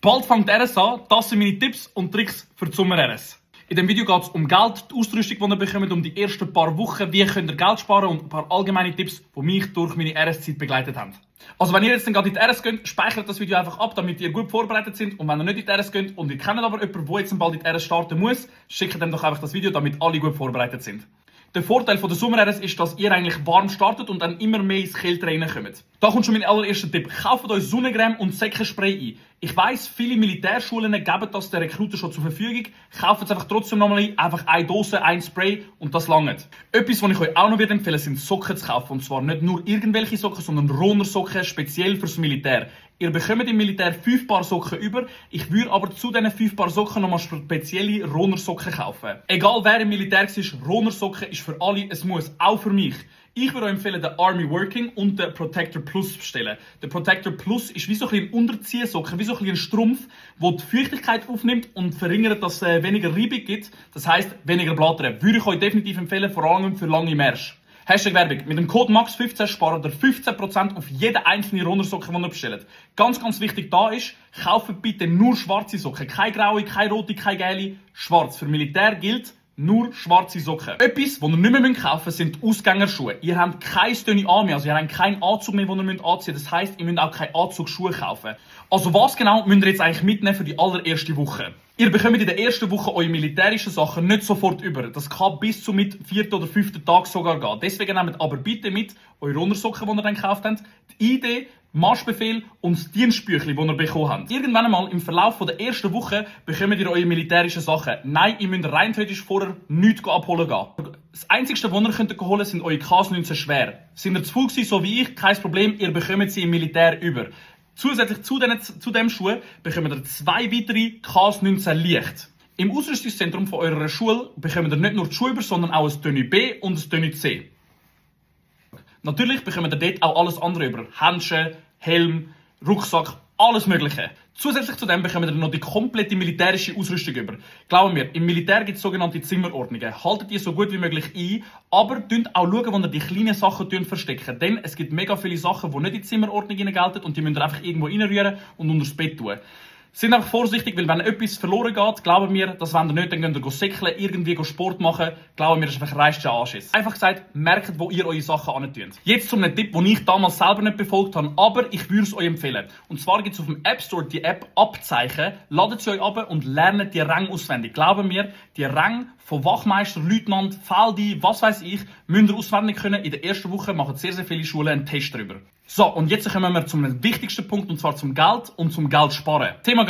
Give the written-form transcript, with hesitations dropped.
Bald fängt RS an, das sind meine Tipps und Tricks für die Sommer-RS. In diesem Video geht es um Geld, die Ausrüstung, die ihr bekommt, um die ersten paar Wochen, wie könnt ihr Geld sparen und ein paar allgemeine Tipps, die mich durch meine RS-Zeit begleitet haben. Also wenn ihr jetzt dann gerade in die RS geht, speichert das Video einfach ab, damit ihr gut vorbereitet seid. Und wenn ihr nicht in die RS geht und ihr kennt aber jemanden, der jetzt bald in die RS starten muss, schickt ihm doch einfach das Video, damit alle gut vorbereitet sind. Der Vorteil von der Sommer-RS ist, dass ihr eigentlich warm startet und dann immer mehr ins Kälte reinkommt. Da kommt schon mein allererster Tipp. Kauft euch Sonnencreme und Säckenspray ein. Ich weiss, viele Militärschulen geben das den Rekruten schon zur Verfügung. Kauft es einfach trotzdem nochmal ein. Einfach eine Dose, ein Spray und das langt. Etwas, was ich euch auch noch empfehlen sind Socken zu kaufen. Und zwar nicht nur irgendwelche Socken, sondern Runnersocken, speziell fürs Militär. Ihr bekommt im Militär 5 Paar Socken über. Ich würde aber zu diesen 5 Paar Socken nochmal spezielle Runnersocken kaufen. Egal wer im Militär war, Runnersocken ist für alle ein Muss, auch für mich. Ich würde euch empfehlen, den Army Working und den Protector Plus zu bestellen. Der Protector Plus ist wie so ein Unterziehsocken, wie so ein Strumpf, der die Feuchtigkeit aufnimmt und verringert, dass es weniger Reibung gibt. Das heisst, weniger Blattern. Würde ich euch definitiv empfehlen, vor allem für lange Märsche. Hashtag Werbung. Mit dem Code MAX15 spart ihr 15% auf jede einzelne Runnersocken, die ihr bestellt. Ganz wichtig da ist, kauft bitte nur schwarze Socken. Keine graue, keine rote, keine gelbe. Schwarz. Für Militär gilt nur schwarze Socken. Etwas, was ihr nicht mehr kaufen müsst, sind Ausgängerschuhe. Ihr habt keine Stöne an mehr, also ihr habt keinen Anzug mehr, den ihr anziehen müsst. Das heisst, ihr müsst auch keine Anzugsschuhe kaufen. Also was genau müsst ihr jetzt eigentlich mitnehmen für die allererste Woche? Ihr bekommt in der ersten Woche eure militärischen Sachen nicht sofort über. Das kann bis zum 4. oder 5. Tag sogar gehen. Deswegen nehmt aber bitte mit eure Untersocken, die ihr dann gekauft habt, die ID, Marschbefehl und das Dienstbüchlein, das ihr bekommen habt. Irgendwann einmal im Verlauf der ersten Woche bekommt ihr eure militärischen Sachen. Nein, ihr müsst rein theoretisch vorher nichts abholen gehen. Das Einzige, was ihr holen könnt, sind eure KS-19 schwer. Sind ihr zu voll gewesen, so wie ich, kein Problem, ihr bekommt sie im Militär über. Zusätzlich zu dem Schuh bekommt ihr 2 weitere KS-19 leicht. Im Ausrüstungszentrum von eurer Schule bekommt ihr nicht nur die Schuhe über, sondern auch ein Tenue B und ein Tenue C. Natürlich bekommt ihr dort auch alles andere über. Handschuhe, Helm, Rucksack, alles Mögliche. Zusätzlich zu dem bekommt ihr noch die komplette militärische Ausrüstung über. Glauben mir, im Militär gibt es sogenannte Zimmerordnungen. Haltet die so gut wie möglich ein, aber schaut auch, wo ihr die kleinen Sachen verstecken. Denn es gibt mega viele Sachen, die nicht in die Zimmerordnung gelten und die müsst ihr einfach irgendwo reinrühren und unter das Bett tun. Sind einfach vorsichtig, weil wenn etwas verloren geht, glauben wir, das wollt ihr nicht, dann könnt ihr säckeln, irgendwie Sport machen. Glauben wir, das ist einfach reichster Anschiss. Einfach gesagt, merkt, wo ihr eure Sachen antut. Jetzt zum Tipp, den ich damals selber nicht befolgt habe, aber ich würde es euch empfehlen. Und zwar gibt es auf dem App Store die App Abzeichen, ladet sie euch ab und lernt die Ränge auswendig. Glauben wir, die Ränge von Wachmeister, Leutnant, Feldi, was weiß ich, müsst ihr auswendig können. In der ersten Woche machen sehr viele Schulen einen Test darüber. So, und jetzt kommen wir zum wichtigsten Punkt, und zwar zum Geld und zum Geld sparen. Thema